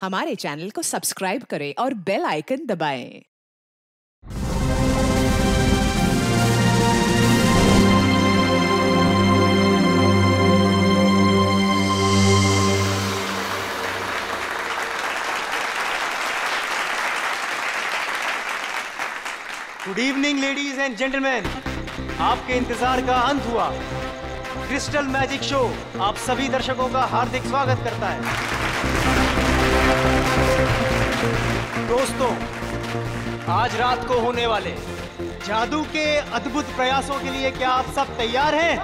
हमारे चैनल को सब्सक्राइब करें और बेल आइकन दबाएं। Good evening ladies and gentleman, आपके इंतजार का अंत हुआ। क्रिस्टल मैजिक शो आप सभी दर्शकों का हार्दिक स्वागत करता है। दोस्तों, आज रात को होने वाले जादू के अद्भुत प्रयासों के लिए क्या आप सब तैयार हैं?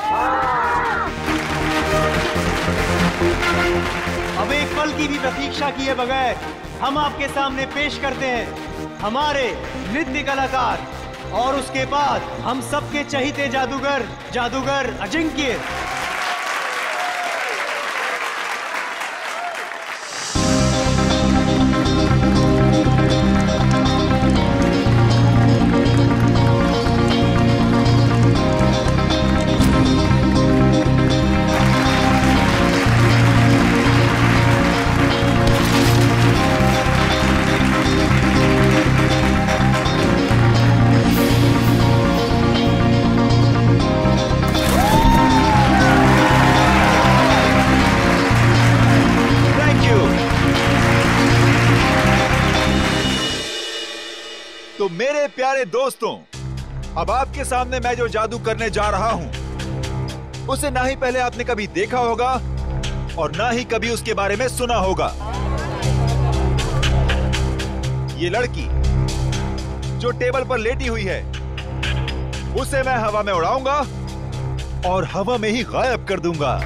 अब एक पल की भी प्रतीक्षा किए बगैर हम आपके सामने पेश करते हैं हमारे नृत्य कलाकार और उसके बाद हम सबके चहीते जादूगर अजिंक्य। तो मेरे प्यारे दोस्तों, अब आपके सामने मैं जो जादू करने जा रहा हूं उसे ना ही पहले आपने कभी देखा होगा और ना ही कभी उसके बारे में सुना होगा। ये लड़की जो टेबल पर लेटी हुई है उसे मैं हवा में उड़ाऊंगा और हवा में ही गायब कर दूंगा।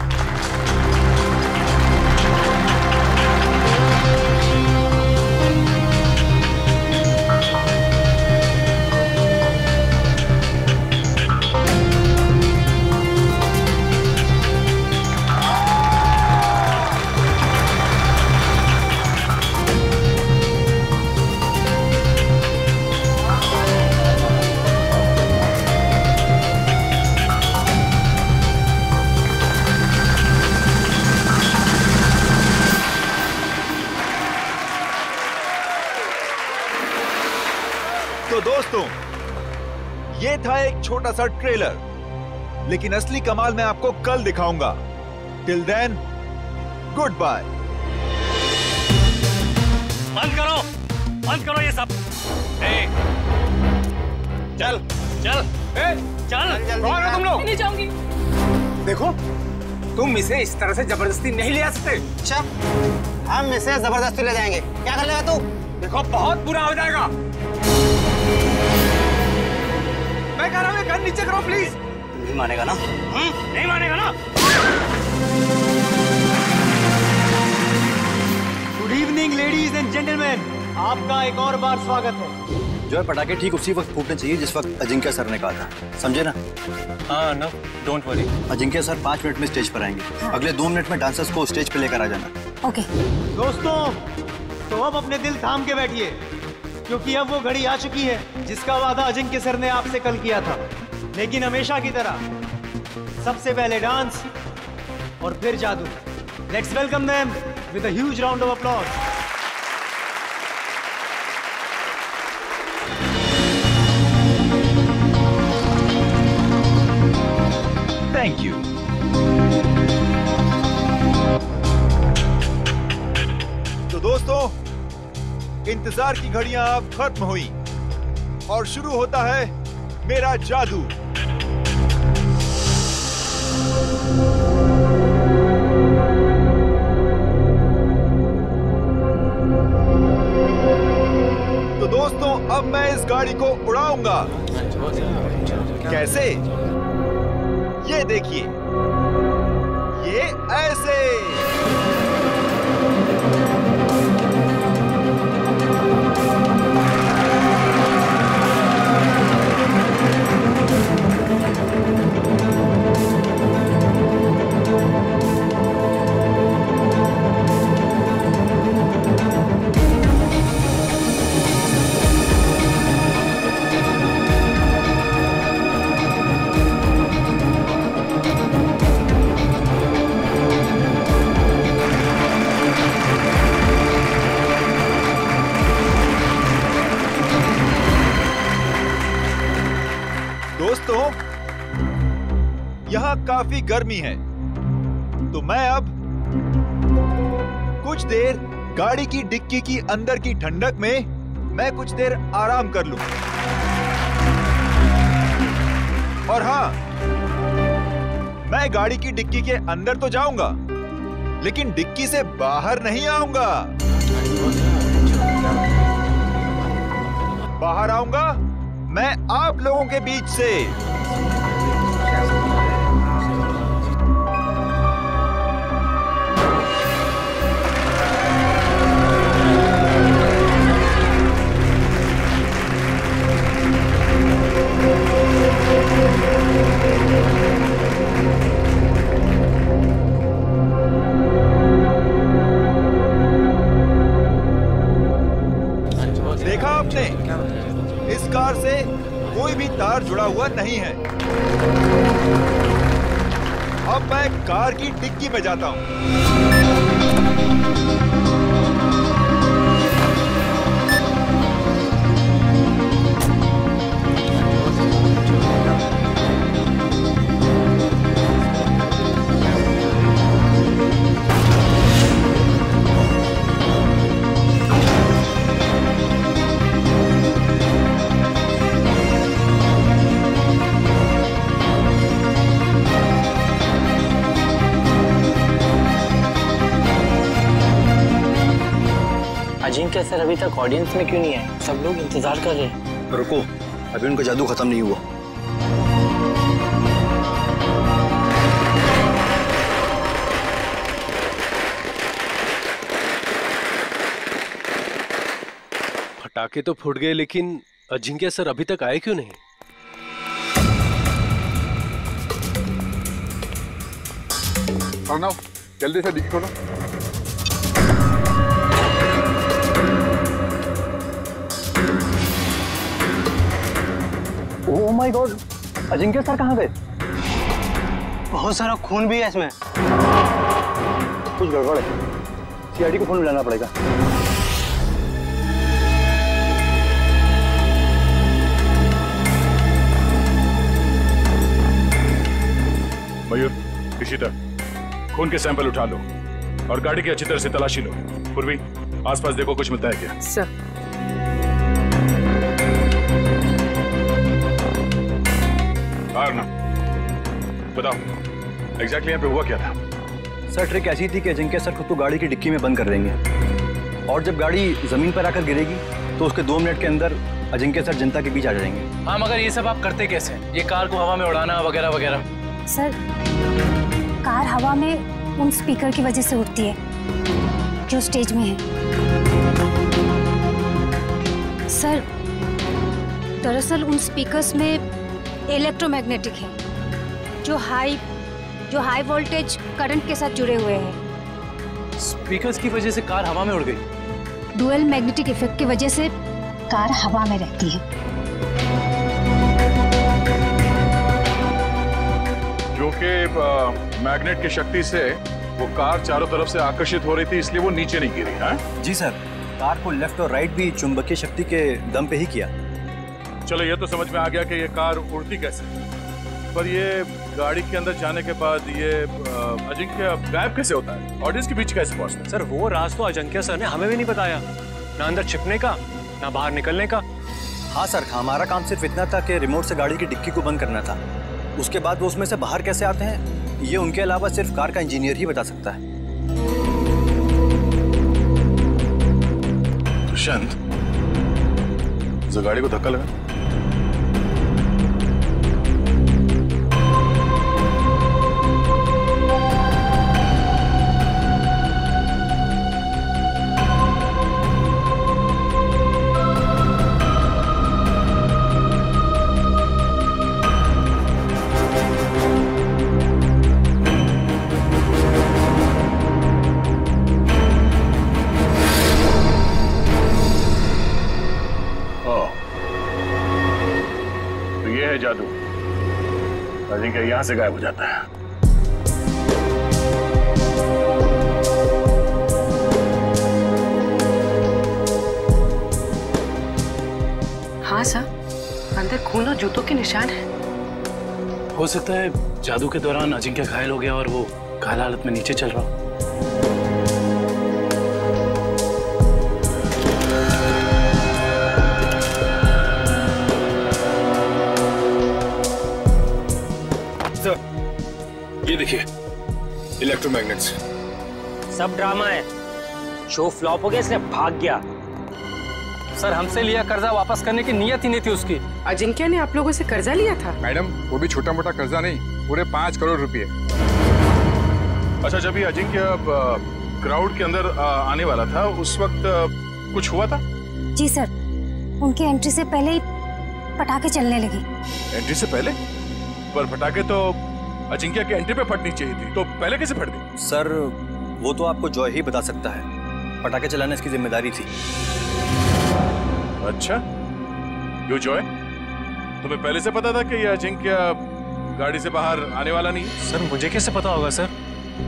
तो दोस्तों, ये था एक छोटा सा ट्रेलर, लेकिन असली कमाल मैं आपको कल दिखाऊंगा। Till then, goodbye. बंद करो ये सब। चल चल चल, कौन हो तुम लोग? नहीं जाऊंगी। देखो, तुम इसे इस तरह से जबरदस्ती नहीं ले आ सकते। अच्छा, हम इसे जबरदस्ती ले जाएंगे। क्या कर लेगा तू? देखो, बहुत बुरा हो जाएगा। मैं कह रहा हूँ गन नीचे करो प्लीज। नहीं मानेगा ना? नहीं मानेगा ना? Good evening ladies and gentleman, आपका एक और बार स्वागत है। जो है पटाखे ठीक उसी वक्त फूटने चाहिए जिस वक्त अजिंक्य सर ने कहा था, समझे ना? हाँ, no, don't worry. Ajinkya sir 5 minute में स्टेज पर आएंगे। अगले 2 मिनट में डांसर्स को स्टेज पे लेकर आ जाना। ओके। दोस्तों, तो अब अपने दिल थाम के बैठिए, क्योंकि अब वो घड़ी आ चुकी है जिसका वादा अजिंक्य सर ने आपसे कल किया था। लेकिन हमेशा की तरह सबसे पहले डांस और फिर जादू। Let's welcome them with a huge round of applause. Thank you. तो दोस्तों, इंतजार की घड़ियां अब खत्म हुई और शुरू होता है मेरा जादू। तो दोस्तों, अब मैं इस गाड़ी को उड़ाऊंगा। कैसे? ये देखिए, ये ऐसे। काफी गर्मी है, तो मैं अब कुछ देर गाड़ी की डिक्की की अंदर की ठंडक में मैं कुछ देर आराम कर लूं। और हाँ, मैं गाड़ी की डिक्की के अंदर तो जाऊंगा, लेकिन डिक्की से बाहर नहीं आऊंगा। बाहर आऊंगा मैं आप लोगों के बीच से। देखा आपने, इस कार से कोई भी तार जुड़ा हुआ नहीं है। अब मैं कार की डिक्की में जाता हूं। अजिंक्य सर अभी तक ऑडियंस में क्यों नहीं है? सब लोग इंतजार कर रहे हैं। रुको, अभी उनका जादू खत्म नहीं हुआ। पटाखे तो फूट गए, लेकिन अजिंक्य सर अभी तक आए क्यों नहीं? अर्णव, जल्दी से डिक्की खोलो। Oh my God, Ajinkya sir कहाँ गए? बहुत सारा खून भी है इसमें। कुछ गड़बड़ है, सीआईडी को फोन मिलाना पड़ेगा। मयूर, इशिता, खून के सैंपल उठा लो और गाड़ी की अच्छी तरह से तलाशी लो। पूर्वी, आसपास देखो कुछ मिलता है क्या? सर। बताओ, एग्जैक्टली यहाँ पे हुआ क्या था? सर, ट्रिक ऐसी थी कि अजिंक्य सर खुद को गाड़ी की डिक्की में बंद कर देंगे और जब गाड़ी जमीन पर आकर गिरेगी तो उसके 2 मिनट के अंदर अजिंक्य सर जनता के बीच आ जाएंगे। हाँ, मगर ये सब आप करते कैसे? ये कार को हवा में उड़ाना वगैरह वगैरह। सर, कार हवा में उन स्पीकर की वजह से उड़ती है जो स्टेज में है। सर, दरअसल उन स्पीकर्स में इलेक्ट्रोमैग्नेटिक है जो हाई वोल्टेज करंट के साथ जुड़े हुए हैं। स्पीकर्स की वजह से कार हवा में उड़ गई। डुअल मैग्नेटिक इफेक्ट की वजह से कार हवा में रहती है। जो कि मैग्नेट की शक्ति से वो कार चारों तरफ से आकर्षित हो रही थी, इसलिए वो नीचे नहीं गिरी। है जी सर, कार को लेफ्ट और राइट भी चुंबकीय शक्ति के दम पे ही किया। चलो, ये तो समझ में आ गया कि ये कार उड़ती कैसे, पर ये गाड़ी के अंदर जाने के बाद ये अजिंक्य गायब कैसे होता है? ऑडियंस के बीच कैसे पहुंचता है? सर, वो राज तो अजिंक्य सर ने हमें भी नहीं बताया, ना अंदर छिपने का ना बाहर निकलने का। हाँ सर, हमारा काम सिर्फ इतना था कि रिमोट से गाड़ी की डिक्की को बंद करना था। उसके बाद वो उसमें से बाहर कैसे आते हैं, ये उनके अलावा सिर्फ कार का इंजीनियर ही बता सकता है। दुष्यंत, जो गाड़ी को धक्का लगा। जादू, अजिंक्य यहाँ से गायब हो जाता है। हाँ सर, अंदर खून और जूतों के निशान हैं। हो सकता है जादू के दौरान अजिंक्य घायल हो गया और वो घायल हालत में नीचे चल रहा। ये देखिए इलेक्ट्रोमैग्नेट्स। सब ड्रामा है, शो फ्लॉप हो गया इसलिए भाग गया। सर हमसे लिया कर्जा वापस करने की नीयत ही नहीं थी उसकी। अजिंक्य ने आप लोगों से कर्जा लिया था? मैडम वो भी छोटा मोटा कर्जा नहीं, पूरे 5 करोड़ रुपए। अच्छा, जब ये अजिंक्य क्राउड के अंदर आने वाला था उस वक्त कुछ हुआ था? जी सर, उनकी एंट्री से पहले ही पटाखे चलने लगी। एंट्री से पहले? पर पटाखे तो अजिंक्य के एंट्री पे फटनी चाहिए थी, तो पहले कैसे फट गई? सर वो तो आपको जॉय ही बता सकता है, पटाखे चलाना इसकी जिम्मेदारी थी। अच्छा, यू जॉय, तुम्हें पहले से पता था कि ये अजिंक्य गाड़ी से बाहर आने वाला नहीं है? सर मुझे कैसे पता होगा सर?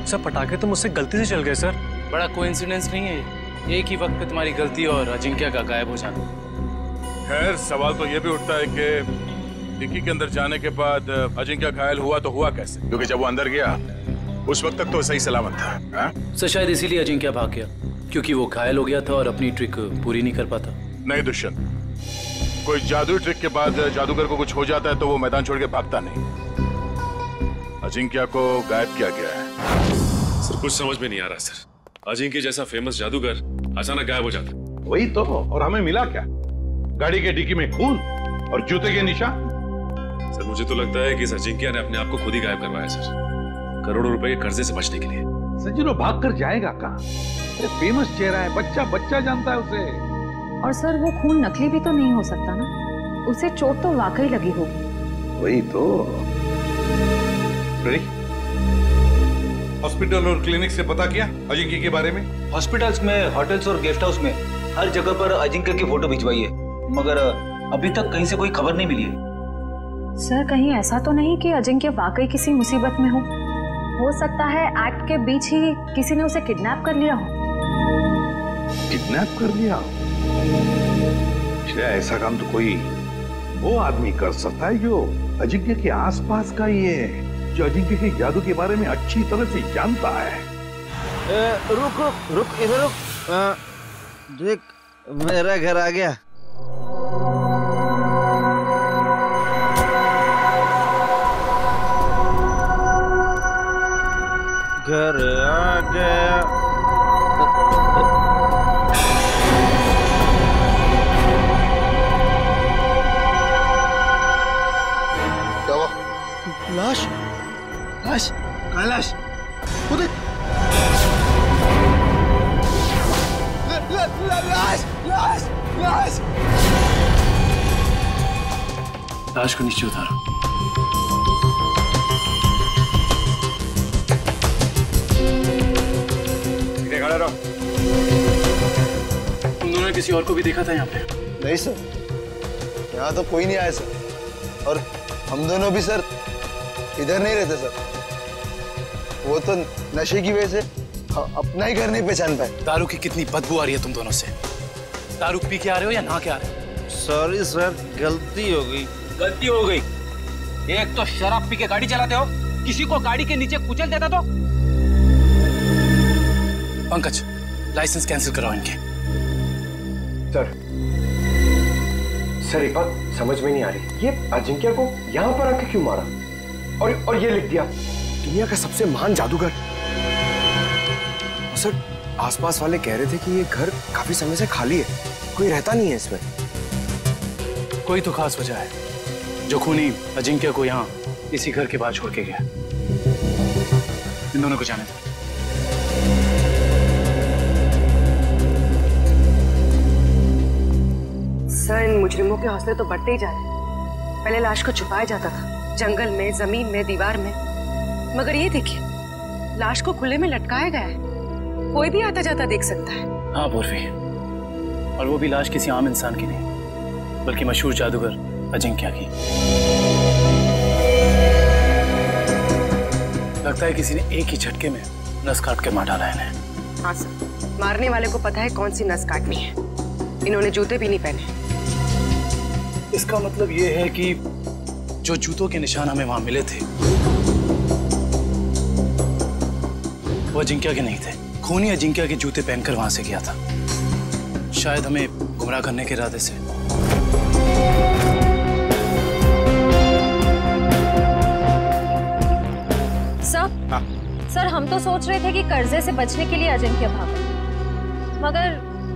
सर पटाखे तो मुझसे गलती से चल गए सर। बड़ा कोइंसिडेंस नहीं है, एक ही वक्त पे तुम्हारी गलती और अजिंक्य का गायब हो जाना। खैर सवाल तो ये भी उठता है कि डिक्की के अंदर जाने के बाद अजिंक्य घायल हुआ तो हुआ कैसे? क्योंकि जब वो अंदर गया उस वक्त तक तो सही सलामत था। सर शायद इसीलिए अजिंक्य भाग गया, क्योंकि वो घायल हो गया था और अपनी ट्रिक पूरी नहीं कर पाता। नहीं दुष्यंत, कोई जादुई ट्रिक के बाद जादूगर को कुछ हो जाता है तो वो मैदान छोड़ के भागता नहीं। अजिंक्य को गायब किया गया है। सर कुछ समझ में नहीं आ रहा सर, अजिंक्य जैसा फेमस जादूगर अचानक गायब हो जाता। वही तो, और हमें मिला क्या? गाड़ी के डिक्की में खून और जूते के निशान। सर मुझे तो लगता है कि इस अजिंक्य ने अपने आप को खुद ही गायब करवाया सर, करोड़ों रुपए के कर्जे से बचने के लिए। सचिन भाग कर जाएगा कहाँ? फेमस चेहरा है, बच्चा जानता है उसे। और सर वो खून नकली भी तो नहीं हो सकता ना, उसे चोट तो वाकई लगी होगी। वही तो। हॉस्पिटल और क्लिनिक से पता किया अजिंक्य के बारे में? हॉस्पिटल्स में, होटल्स और गेस्ट हाउस में हर जगह पर अजिंक्य की फोटो भिजवाई है, मगर अभी तक कहीं से कोई खबर नहीं मिली है। सर कहीं ऐसा तो नहीं कि अजिंक्य वाकई किसी मुसीबत में हो सकता है एक्ट के बीच ही किसी ने उसे किडनैप कर लिया हो। किडनैप कर लिया? ऐसा काम तो कोई वो आदमी कर सकता है जो अजिंक्य के आसपास का ही है, जो अजिंक्य के जादू के बारे में अच्छी तरह से जानता है। रुक इधर रुक। देख मेरा घर आ गया। घर आ गया। क्या हुआ? लाश लाश कहाँ लाश? लाश लाश लाश। लाश को नीचे उतारो। खड़ा रहो। तुम दोनों ने किसी और को भी देखा था यहाँ पे? नहीं सर, यहाँ तो कोई नहीं आया सर, और हम दोनों भी सर इधर नहीं रहते सर। वो तो नशे की वजह से अपना ही घर नहीं पहचान पाए। दारू की कितनी बदबू आ रही है तुम दोनों से। दारू पी के आ रहे हो या नहा के आ रहे हो? सॉरी सर, गलती हो गई। गलती हो गई? एक तो शराब पी के गाड़ी चलाते हो, किसी को गाड़ी के नीचे कुचल देता तो। पंकज, लाइसेंस कैंसिल कराओ इनके। सर एक बात समझ में नहीं आ रही, ये अजिंक्य को यहाँ पर आके क्यों मारा? और ये लिख दिया दुनिया का सबसे महान जादूगर। सर आसपास वाले कह रहे थे कि ये घर काफी समय से खाली है, कोई रहता नहीं है इसमें। कोई तो खास वजह है जो खूनी अजिंक्य को यहाँ इसी घर के बाहर छोड़ के गया। इन दोनों को जाने दो। सर इन मुजरिमों के हौसले तो बढ़ते ही जा रहे हैं। पहले लाश को छुपाया जाता था जंगल में, जमीन में, दीवार में, मगर ये देखिए लाश को खुले में लटकाया गया है, कोई भी आता जाता देख सकता है। हाँ पूर्वी, और वो भी लाश किसी आम इंसान की नहीं बल्कि मशहूर जादूगर अजिंक्य की। लगता है किसी ने एक ही झटके में नस काट के मार डाला है इन्हें। हाँ सर, मारने वाले को पता है कौन सी नस काटनी है। इन्होंने जूते भी नहीं पहने। इसका मतलब ये है कि जो जूतों के निशान हमें वहां मिले थे वो अजिंक्य के नहीं थे। खूनी अजिंक्य के जूते पहनकर वहां से गया था, शायद हमें गुमराह करने के इरादे से। सर हम तो सोच रहे थे कि कर्जे से बचने के लिए अजिंक्य भागा, मगर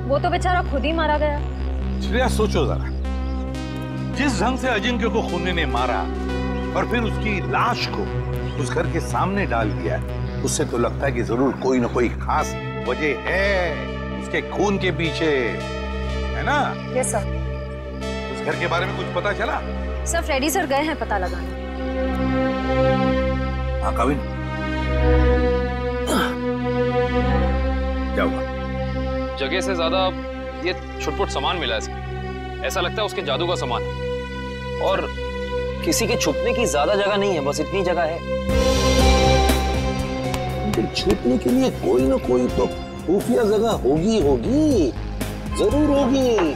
वो तो बेचारा खुद ही मारा गया। श्रेया सोचो जरा, जिस ढंग से अजिंक्य को खूनी ने मारा और फिर उसकी लाश को उस घर के सामने डाल दिया, उससे तो लगता है कि जरूर कोई ना कोई खास वजह है उसके खून के पीछे, है ना? Yes sir. उस घर के बारे में कुछ पता चला? सर फ्रेडी सर गए हैं पता लगाने। हाँ कविन, क्या हुआ? जगह से ज्यादा ये छुटपुट सामान मिला है, ऐसा लगता है उसके जादू का सामान है। और किसी के छुपने की ज्यादा जगह नहीं है, बस इतनी जगह है। छुपने के लिए कोई ना कोई तो खुफिया जगह होगी, जरूर होगी।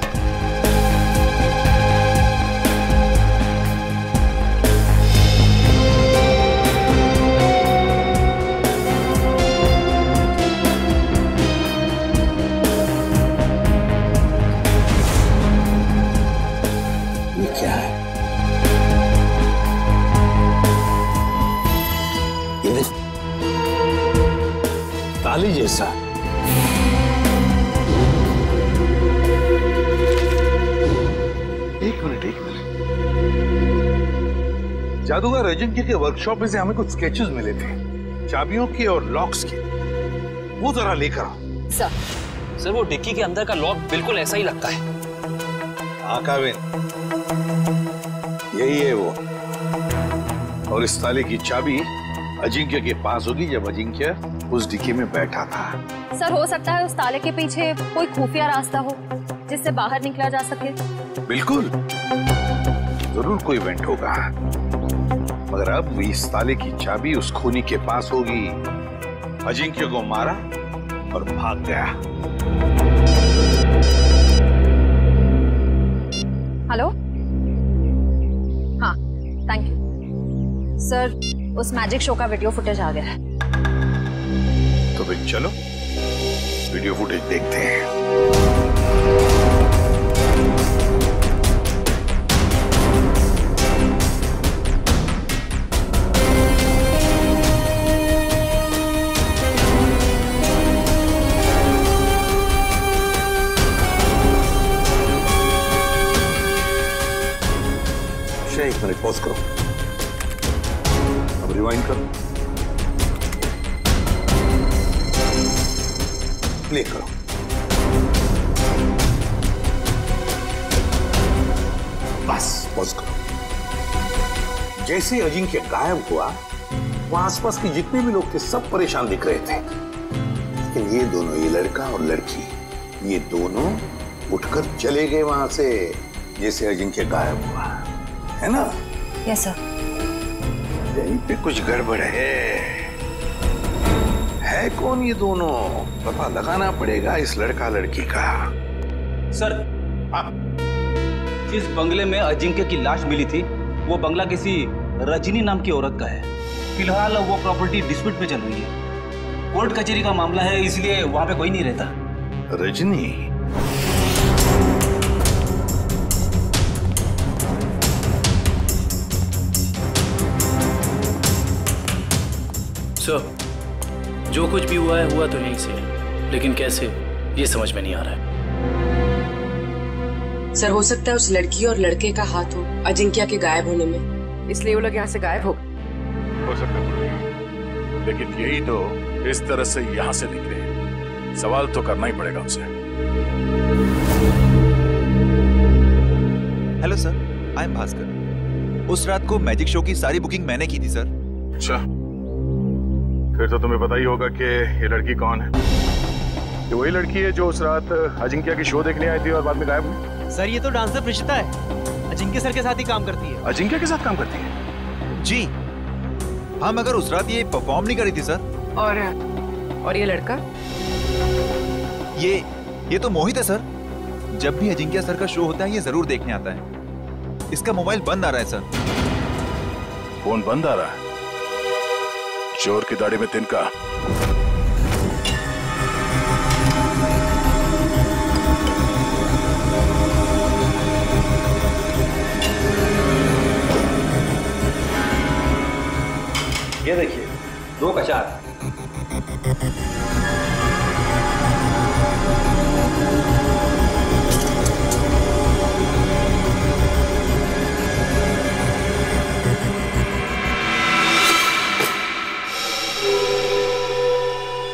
ताली जैसा। एक मिनट। जादूगर अजिंक्य के वर्कशॉप में से हमें कुछ स्केचेस मिले थे, चाबियों के और लॉक्स के। वो जरा लेकर आओ। सर वो डिक्की के अंदर का लॉक बिल्कुल ऐसा ही लगता है। हाँ काविन, यही है वो। और इस ताले की चाबी अजिंक्य के पास होगी जब अजिंक्य उस डिक्की में बैठा था। सर हो सकता है उस ताले के पीछे कोई खुफिया रास्ता हो जिससे बाहर निकला जा सके। बिल्कुल, जरूर कोई वेंट होगा, मगर अब इस ताले की चाबी उस खूनी के पास होगी। अजिंक्य को मारा और भाग गया। हेलो, हाँ थैंक यू सर, उस मैजिक शो का वीडियो फुटेज आ गया है। तो फिर चलो वीडियो फुटेज देखते हैं। एक मिनट पॉज करो, अब रिवाइंड करो, प्ले करो। बस पॉज करो। जैसे अजिंक्य गायब हुआ, वहां आसपास के जितने भी लोग थे सब परेशान दिख रहे थे, लेकिन ये दोनों, ये लड़का और लड़की, ये दोनों उठकर चले गए वहां से जैसे अजिंक्य गायब हुआ, है ना? Yes sir. यहीं पे कुछ गड़बड़ है कौन ये दोनों? पता लगाना पड़ेगा इस लड़का लड़की का। सर, जिस बंगले में अजिंक्य की लाश मिली थी वो बंगला किसी रजनी नाम की औरत का है। फिलहाल वो प्रॉपर्टी डिस्प्यूट पे चल रही है, कोर्ट कचहरी का मामला है, इसलिए वहां पे कोई नहीं रहता। रजनी? सर, जो कुछ भी हुआ है हुआ तो यहीं से है, लेकिन कैसे ये समझ में नहीं आ रहा है। सर हो सकता है उस लड़की और लड़के का हाथ हो अजिंक्य के गायब होने में, इसलिए वो लोग यहाँ से गायब हो सकता है, लेकिन यही तो इस तरह से यहाँ से निकले, सवाल तो करना ही पड़ेगा उनसे। Hello sir, I am Bhaskar. उस रात को मैजिक शो की सारी बुकिंग मैंने की थी सर। अच्छा, फिर तो तुम्हें पता ही होगा कि ये लड़की कौन है। ये वही लड़की है जो उस रात अजिंक्य की शो देखने आई थी और बाद में गायब हुई। सर ये तो डांसर प्रिशिता है, अजिंक्य सर के साथ ही काम करती है। अजिंक्य के साथ काम करती है? जी हाँ, मगर उस रात ये परफॉर्म नहीं करी थी सर। और ये लड़का? ये तो मोहित है सर। जब भी अजिंक्य सर का शो होता है ये जरूर देखने आता है। इसका मोबाइल बंद आ रहा है सर। फोन बंद आ रहा है। चोर की दाढ़ी में तिनका। ये देखिए 2 का 4।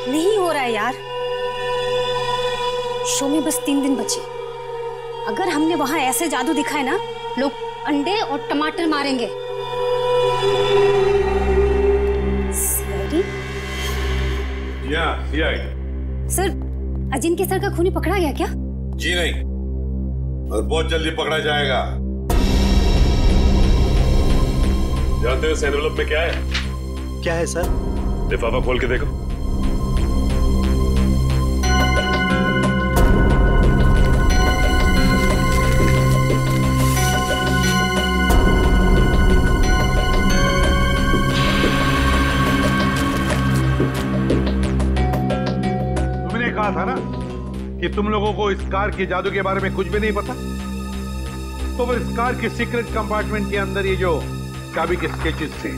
नहीं हो रहा है यार। शो में बस 3 दिन बचे। अगर हमने वहां ऐसे जादू दिखाए ना, लोग अंडे और टमाटर मारेंगे। सर, अजिंक्य सर का खूनी पकड़ा गया क्या? जी नहीं, और बहुत जल्दी पकड़ा जाएगा। जानते हो इस एनवेलप में क्या है? क्या है सर? लिफाफा खोल के देखो। कहा था ना कि तुम लोगों को इस कार के जादू के बारे में कुछ भी नहीं पता। तो वो इस कार के सीक्रेट कंपार्टमेंट के अंदर ये जो चाबी के स्केचेस थे,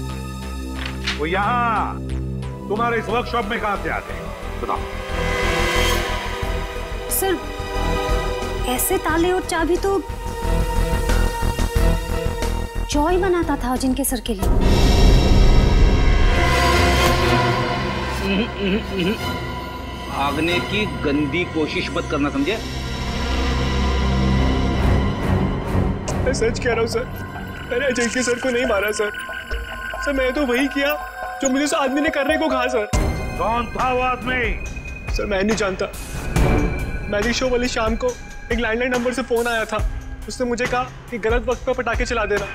वो यहां तुम्हारे इस वर्कशॉप में कहां से आते हैं? बताओ। सर, ऐसे ताले और चाबी तो जॉय बनाता था अजिंक्य सर के लिए। भागने की गंदी कोशिश मत करना, समझे? मैं सच कह रहा हूँ सर, मैंने अजिंक्य सर को नहीं मारा सर। सर, मैं तो वही किया जो मुझे उस आदमी ने करने को कहा सर। कौन था वो आदमी? सर, मैं नहीं जानता। मैजिक शो वाली शाम को एक लैंडलाइन नंबर से फोन आया था। उसने मुझे कहा कि गलत वक्त पर पटाखे चला देना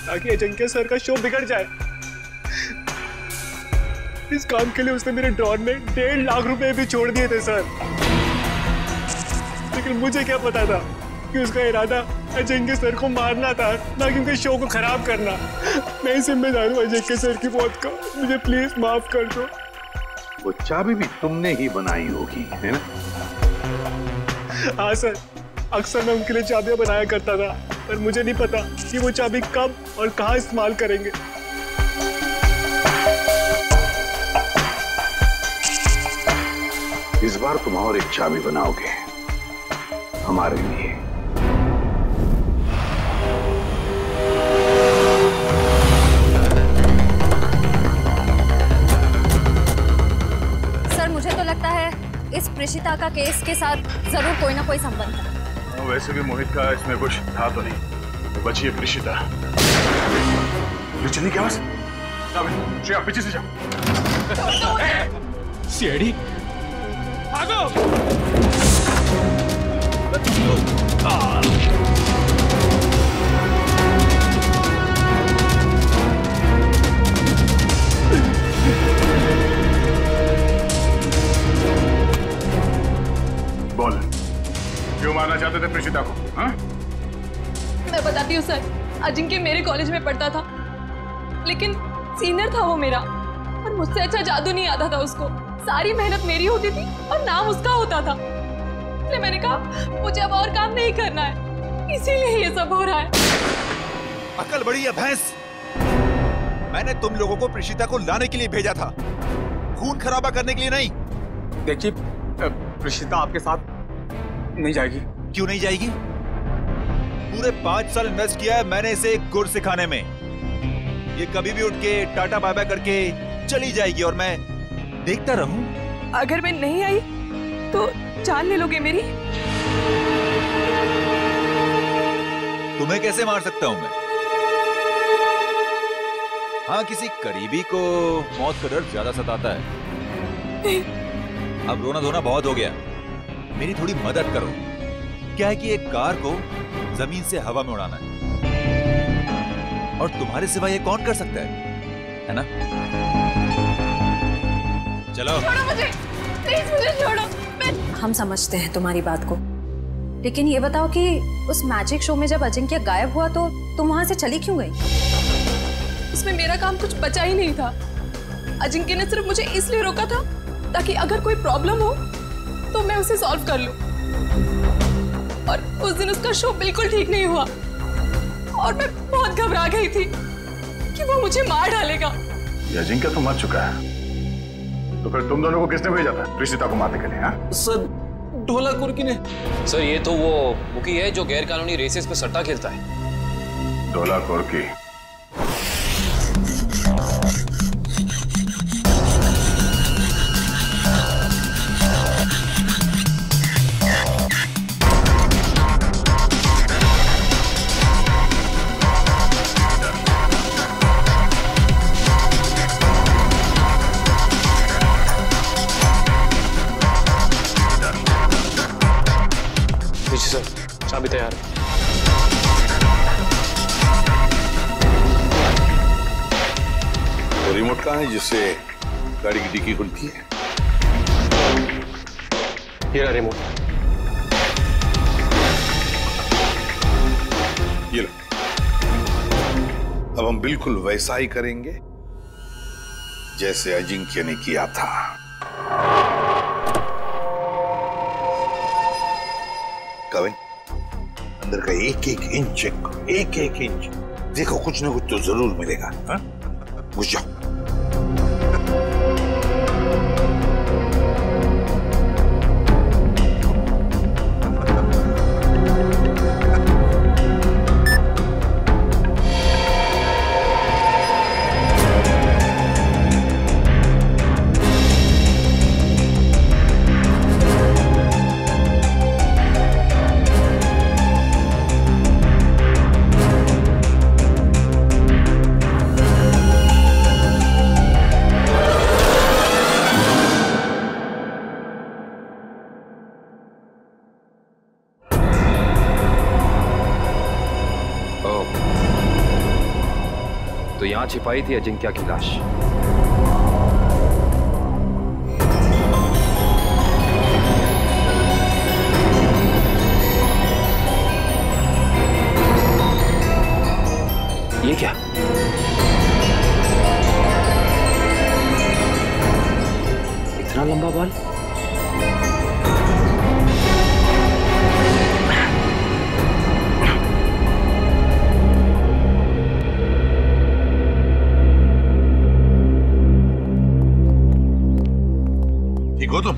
ताकि अजिंक्य सर का शो बिगड़ जाए। इस काम के लिए उसने मेरे ड्रॉर में 1.5 लाख रुपए भी छोड़ दिए थे सर। लेकिन मुझे क्या पता था कि उसका इरादा अजिंक्य सर को मारना था, ना कि उनके शो को खराब करना। मैं जिम्मेदार हूँ अजिंक्य सर की मौत का। मुझे प्लीज माफ कर दो। वो चाबी भी तुमने ही बनाई होगी, है ना? हाँ सर, अक्सर मैं उनके लिए चाबियां बनाया करता था, पर मुझे नहीं पता कि वो चाबी कब और कहाँ इस्तेमाल करेंगे। इस बार तुम और एक चाबी बनाओगे हमारे लिए। सर, मुझे तो लगता है इस प्रेषिता का केस के साथ जरूर कोई ना कोई संबंध था। वैसे भी मोहित का इसमें कुछ था तो नहीं, तो बची है प्रेषिता। ये चलनी क्या बस? श्रेया, पीछे से जाओ। सीआईडी भागो! बोल, क्यों मारना चाहते थे प्रेषिता को? हाँ? मैं बताती हूँ सर, अजिंक्य मेरे कॉलेज में पढ़ता था, लेकिन सीनियर था वो मेरा, और मुझसे अच्छा जादू नहीं आता था उसको। सारी मेहनत मेरी होती थी और नाम उसका होता था। इसलिए मैंने कहा मुझे अब और काम नहीं करना है, इसीलिए ये सब हो रहा है। अकल बड़ी है भैंस। मैंने तुम लोगों को प्रेषिता को लाने के लिए भेजा था, खून खराबा करने के लिए नहीं। देखिए, प्रेषिता आपके साथ नहीं जाएगी। क्यों नहीं जाएगी? पूरे 5 साल इन्वेस्ट किया है मैंने इसे गुर सिखाने में। ये कभी भी उठ के टाटा बाय बाय करके चली जाएगी और मैं देखता रहूं। अगर मैं नहीं आई तो जान ले लोगे मेरी? तुम्हें कैसे मार सकता हूं मैं? हाँ, किसी करीबी को मौत का डर ज्यादा सताता है। अब रोना धोना बहुत हो गया, मेरी थोड़ी मदद करो। क्या है कि एक कार को जमीन से हवा में उड़ाना है, और तुम्हारे सिवा ये कौन कर सकता है ना? चलो छोड़ो मुझे, प्लीज मुझे छोड़ो। हम समझते हैं तुम्हारी बात को, लेकिन ये बताओ कि उस मैजिक शो में जब अजिंक्य गायब हुआ तो तुम वहां से चली क्यों गई? उसमें मेरा काम कुछ बचा ही नहीं था। अजिंक्य ने सिर्फ मुझे इसलिए रोका था ताकि अगर कोई प्रॉब्लम हो तो मैं उसे सॉल्व कर लूं। और उस दिन उसका शो बिल्कुल ठीक नहीं हुआ और मैं बहुत घबरा गई थी कि वो मुझे मार डालेगा। ये अजिंक्य तो मर चुका है, तो फिर तुम दोनों को किसने भेजा था रिश्ता को मारने के लिए? हाँ सर, ढोला कुर्की ने। सर ये तो वो मुकी है जो गैर कानूनी रेसेस पे सट्टा खेलता है। ढोला कुर्की? सर, चाबी तैयार है। तो रिमोट कहाँ है जिससे गाड़ी की डिक्की खुलती है? ये रहा रिमोट। ये लो। अब हम बिल्कुल वैसा ही करेंगे जैसे अजिंक्य ने किया था। कविन, अंदर का एक एक इंच देखो, कुछ ना कुछ तो जरूर मिलेगा। हाँ? घुस जाओ। तो यहां छिपाई थी अजिंक्य की लाश। ये क्या? इतना लंबा बाल? ठीक हो तुम?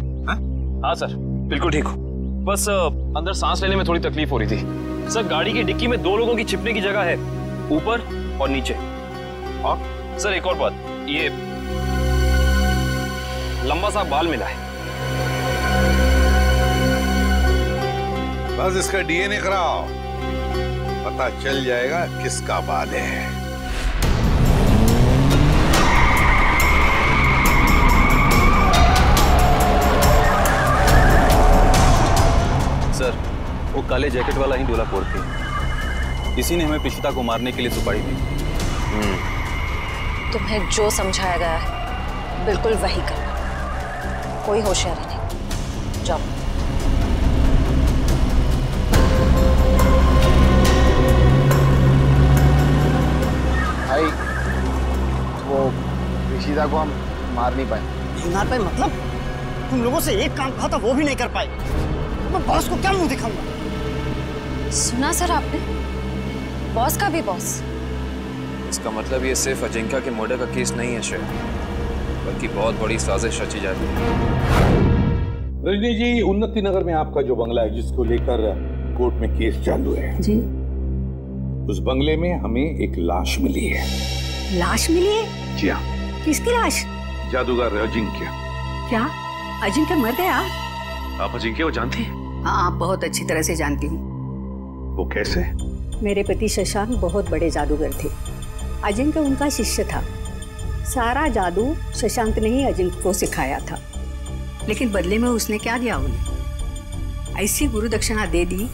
हाँ सर, बिल्कुल ठीक हो। बस अंदर सांस लेने में थोड़ी तकलीफ हो रही थी। सर गाड़ी की डिक्की में 2 लोगों की छिपने की जगह है, ऊपर और नीचे। और सर एक और बात, ये लंबा सा बाल मिला है। बस इसका डीएनए कराओ, पता चल जाएगा किसका बाल है। सर, वो काले जैकेट वाला ही ढोला कुर्की, इसी ने हमें प्रीशिता को मारने के लिए सुपारी दी। तुम्हें जो समझाया गया है बिल्कुल वही करना, कोई होशियारी नहीं। जाओ। भाई, वो प्रीशिता को हम मार नहीं पाए। नहीं मार पाए मतलब? तुम लोगों से एक काम कहा था वो भी नहीं कर पाए। मैं बॉस को क्या मुंह दिखाऊंगा? सुना सर आपने? बॉस का भी बॉस। इसका मतलब ये सिर्फ अजिंक्य के मर्डर का केस नहीं है श्रेया, बल्कि बहुत बड़ी साजिश रची जा रही है। रजनी जी, उन्नति नगर में आपका जो बंगला है जिसको लेकर कोर्ट में केस चालू है जी, उस बंगले में हमें एक लाश मिली है। लाश मिली है? जी हाँ। किसकी लाश? जादूगर अजिंक्य। क्या अजिंक्य मर गया? आप अजिंक्य को जानती हैं? हाँ, बहुत अच्छी तरह से जानती हूँ। वो कैसे? मेरे पति शशांक बहुत बड़े जादूगर थे। अजिंक्य उनका शिष्य था। सारा जादू शशांक ने ही अजिंक्य को सिखाया था, लेकिन बदले में उसने क्या दिया उन्हें? ऐसी गुरु दक्षिणा दे दी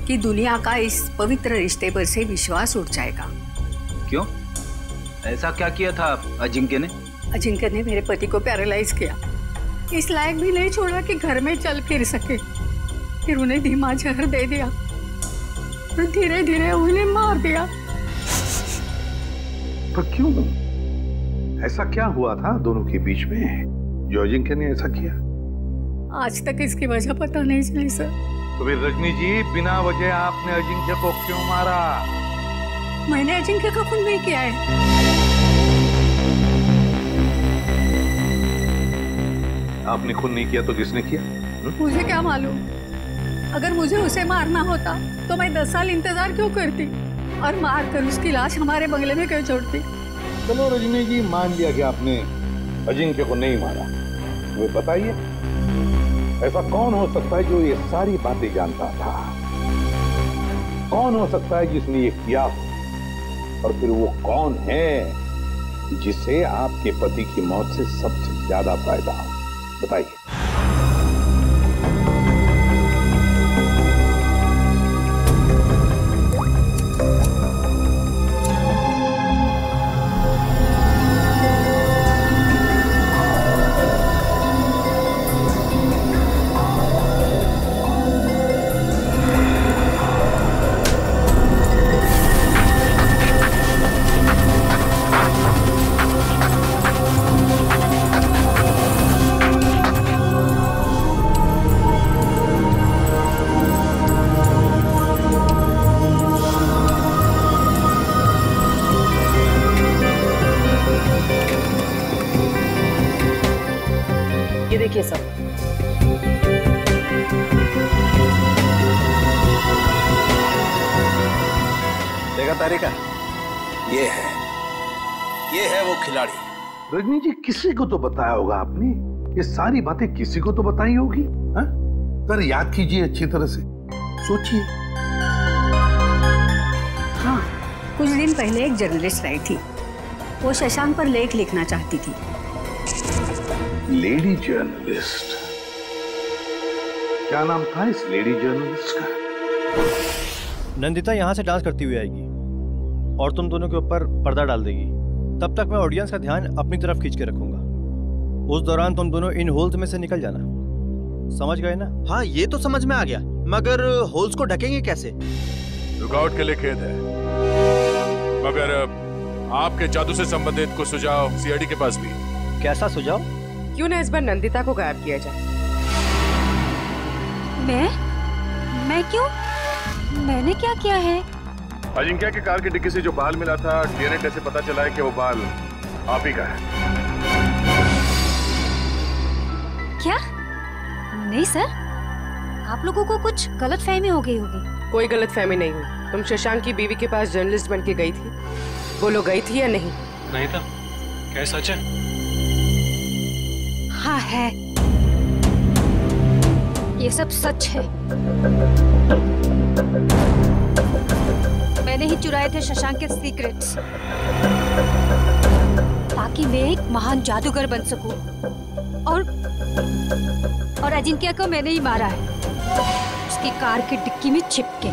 कि दुनिया का इस पवित्र रिश्ते पर से विश्वास उठ जाएगा। क्यों? ऐसा क्या किया था अजिंक्य ने? अजिंक्य ने मेरे पति को पैरालाइज किया, इस लायक भी नहीं छोड़ा कि घर में चल फिर सके। फिर उन्हें धीमा जहर दे दिया और धीरे धीरे उन्हें मार दिया। दीपक क्यों? ऐसा क्या हुआ था दोनों के बीच में जो अजिंक्य ने ऐसा किया? आज तक इसकी वजह पता नहीं चली सर। तो फिर रजनी जी, बिना वजह आपने अजिंक्य को क्यों मारा? मैंने अजिंक्य का खून नहीं किया है। आपने खून नहीं किया तो किसने किया? मुझे क्या मालूम? अगर मुझे उसे मारना होता तो मैं 10 साल इंतजार क्यों करती और मारकर उसकी लाश हमारे बंगले में क्यों छोड़ती? चलो रजनी जी, मान लिया कि आपने अजिंक्य को नहीं मारा। वो बताइए, ऐसा कौन हो सकता है जो ये सारी बातें जानता था? कौन हो सकता है जिसने ये किया? और फिर वो कौन है जिसे आपके पति की मौत से सबसे ज्यादा फायदा हो? बताइए। देखिए सब। देखा तारिका? ये है वो खिलाड़ी। रजनी जी, किसी को तो बताया होगा आपने। ये सारी बातें किसी को तो बताई होगी। पर याद कीजिए अच्छी तरह से, सोचिए। हाँ, कुछ दिन पहले एक जर्नलिस्ट आई थी। वो शशांक पर लेख लिखना चाहती थी। Lady journalist? क्या नाम था इस लेडी जर्नलिस्ट का? नंदिता यहाँ से डांस करती हुई आएगी और तुम दोनों के ऊपर पर्दा डाल देगी। तब तक मैं ऑडियंस का ध्यान अपनी तरफ खींच के रखूंगा। उस दौरान तुम दोनों इन होल्स में से निकल जाना। समझ गए ना? हाँ, ये तो समझ में आ गया, मगर होल्स को ढकेंगे कैसे? लुकआउट के लिए खेद है, मगर आपके जादू से संबंधित कुछ सुझाव सीआईडी के पास भी। कैसा सुझाव? क्यों ना इस बार नंदिता को गायब किया जाए? मैं क्यों? मैंने क्या किया है? अजिंक्य की कार की डिक्की से जो बाल मिला था, डीएनए टेस्ट से पता चला है कि वो बाल आप ही का है। क्या? नहीं सर, आप लोगों को कुछ गलतफहमी हो गई होगी। कोई गलतफहमी नहीं हुई। तुम शशांक की बीवी के पास जर्नलिस्ट बन के गई थी, बोलो गई थी या नहीं? नहीं था। क्या सच है? हाँ है, ये सब सच है। मैंने ही चुराए थे शशांक के सीक्रेट्स ताकि मैं एक महान जादूगर बन सकूं। और अजिंक्य को मैंने ही मारा है, उसकी कार की डिक्की में छिप के।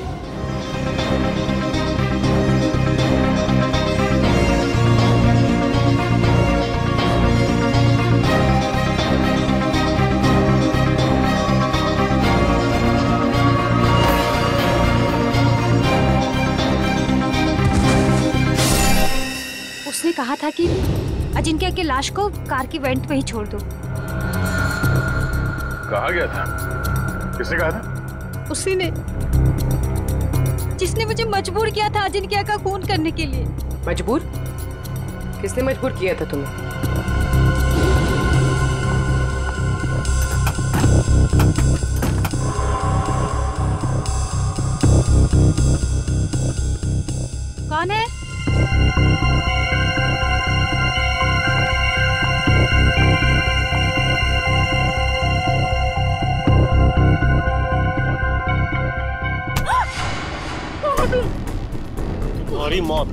उसने कहा था कि अजिंक्य के लाश को कार की वेंट में ही छोड़ दो। कहा गया था? किसने कहा था? उसी ने, जिसने मुझे मजबूर किया था अजिंक्य का खून करने के लिए। मजबूर? किसने मजबूर किया था तुम्हें? कौन है? तुम्हारी मौत।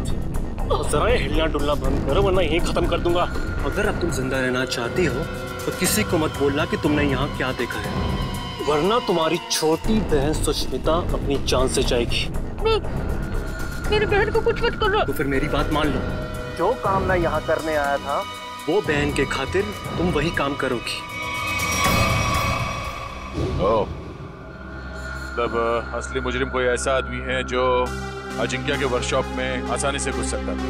जरा ये हिलना डुलना बंद करो वरना यहीं खत्म कर दूंगा। अगर अब तुम जिंदा रहना चाहती हो तो किसी को मत बोलना कि तुमने यहाँ क्या देखा है, वरना तुम्हारी छोटी बहन सुष्मिता अपनी जान से जाएगी। मेरी बहन को कुछ मत करो। तो फिर मेरी बात मान लो, जो काम मैं यहाँ करने आया था वो बहन के खातिर तुम वही काम करोगी। तब असली मुजरिम कोई ऐसा आदमी है जो अजिंक्य के वर्कशॉप में आसानी से घुस सकता था।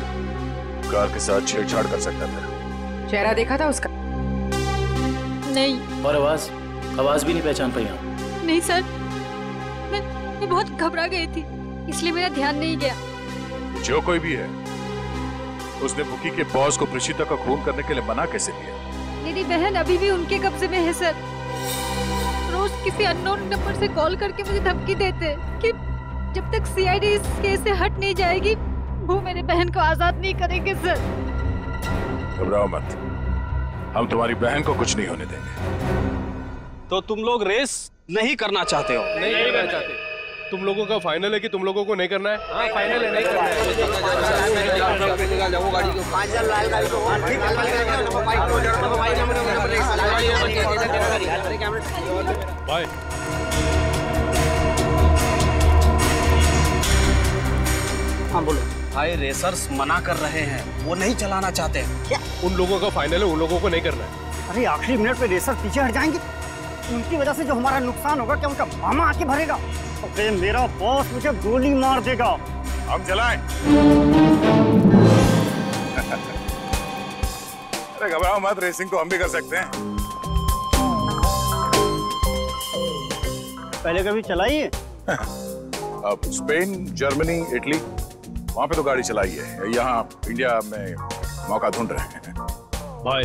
कार के साथ छेड़छाड़ कर सकता था। चेहरा देखा था उसका? नहीं। और आवाज भी नहीं पहचान पाई आप? नहीं सर, मैं बहुत घबरा गई थी, इसलिए मेरा ध्यान नहीं गया। जो कोई भी है, उसने बुकी के बॉस को प्रीशिता का खून करने के लिए मना कैसे किया? मेरी बहन अभी भी उनके कब्जे में है सर। रोज किसी अननोन नंबर से कॉल करके मुझे धमकी देते कि जब तक सीआईडी इस केस से हट नहीं जाएगी, वो मेरी बहन को आजाद नहीं करेंगे सर। घबराओ मत, हम तुम्हारी बहन को कुछ नहीं होने देंगे। तो तुम लोग रेस नहीं करना चाहते हो? नहीं करना चाहते। तुम लोगों का फाइनल है कि तुम लोगों को नहीं करना है? हाँ, फाइनल है, नहीं करना है। बाय। हाँ बोलो। भाई रेसर्स मना कर रहे हैं, वो नहीं चलाना चाहते हैं। क्या? उन लोगों का फाइनल है, उन लोगों को नहीं करना है। अरे आखिरी मिनट पे रेसर पीछे हट जाएंगे, उनकी वजह से जो हमारा नुकसान होगा, क्या उनका मामा आके भरेगा? अरे मेरा बॉस मुझे गोली मार देगा। हम चलाएं। अरे घबराओ मत, रेसिंग तो हम भी कर सकते हैं। पहले कभी चलाई है? अब स्पेन, जर्मनी, इटली, वहां पे तो गाड़ी चलाई है। यहाँ इंडिया में मौका ढूंढ रहे हैं। भाई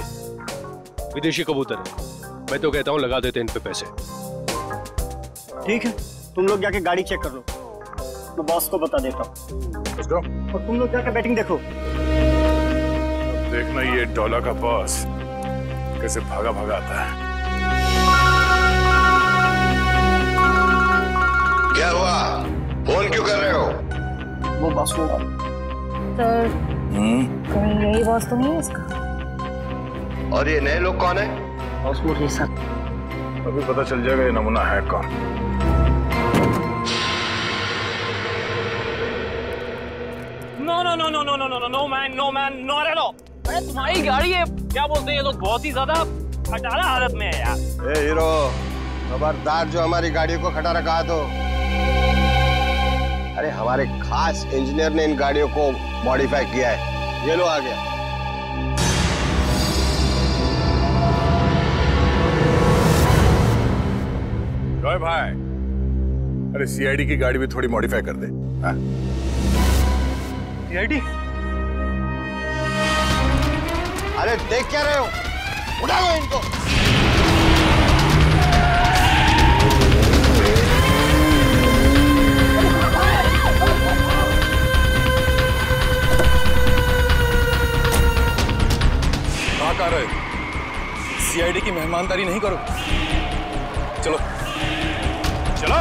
विदेशी कबूतर है, मैं तो कहता हूँ लगा देते इन पे पैसे। ठीक है, तुम लोग जाके गाड़ी चेक कर लो, मैं बॉस को बता देता हूँ। और तुम लोग जाके बैटिंग देखो। देखना ये डॉलर का बॉस कैसे भागा भागा आता है। क्या हुआ? फोन क्यों कर रहे हो? वो बॉस होगा। सर, कहीं यही बॉस तो नहीं है इसका? और ये नए लोग कौन है? बॉस वो रेसर। अभी पता चल जाएगा ये नमूना है कौन। No no no no no no no no man, no man, no रे लो। अरे तुम्हारी गाड़ी है, क्या बोलते हैं, ये तो बहुत ही ज्यादा खटारा हालत में है यार। ए हीरो, खबरदार जो हमारी गाड़ियों को खटारा कहा तो। अरे हमारे खास इंजीनियर ने इन गाड़ियों को मॉडिफाई किया है। ये लो आ गया। भाई, अरे सीआईडी की गाड़ी भी थोड़ी मॉडिफाई कर दे। सीआईडी? अरे देख क्या रहे हो? उठाओ इनको। कहाँ कर रहे? सीआईडी की मेहमानदारी नहीं करो। चलो चलो।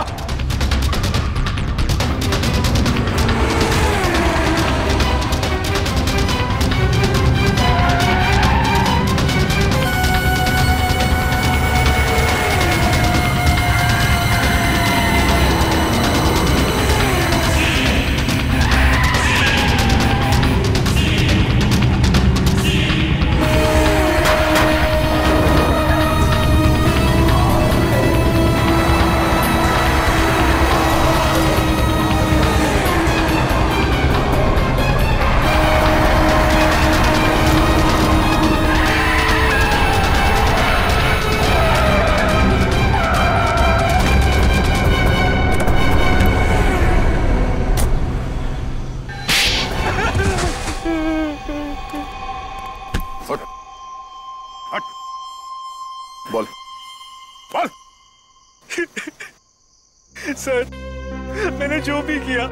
सर, मैंने जो भी किया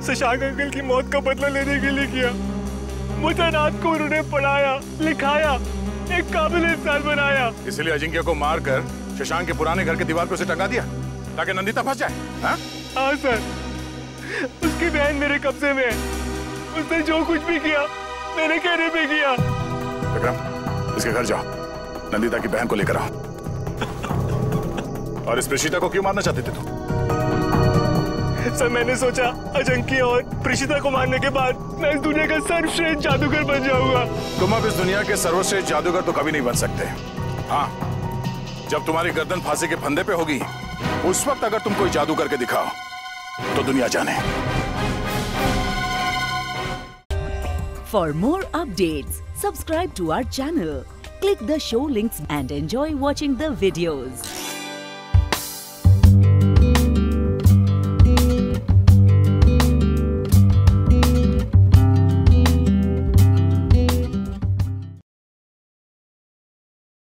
शशांक अंकल की मौत का बदला लेने के लिए किया। मुझे को उन्होंने पढ़ाया, लिखाया, एक काबिल इंसान बनाया। इसलिए अजिंक्य को मारकर शशांक के पुराने घर के दीवार पे उसे टंगा दिया ताकि नंदिता फंस जाए। हाँ सर, उसकी बहन मेरे कब्जे में है। उसने जो कुछ भी किया मेरे कहने पे किया। विक्रम, इसके घर जाओ, नंदिता की बहन को लेकर आओ। और इस प्रीशिता को क्यों मारना चाहते थे तुम? सर, मैंने सोचा अजिंक्य और प्रीशिता को मारने के बाद मैं इस दुनिया का सर्वश्रेष्ठ जादूगर बन जाऊंगा। तुम अब इस दुनिया के सर्वश्रेष्ठ जादूगर तो कभी नहीं बन सकते। हाँ, जब तुम्हारी गर्दन फांसी के फंदे पे होगी, उस वक्त अगर तुम कोई जादू करके दिखाओ तो दुनिया जाने। For more updates, subscribe to our channel, click the show links and enjoy watching the videos.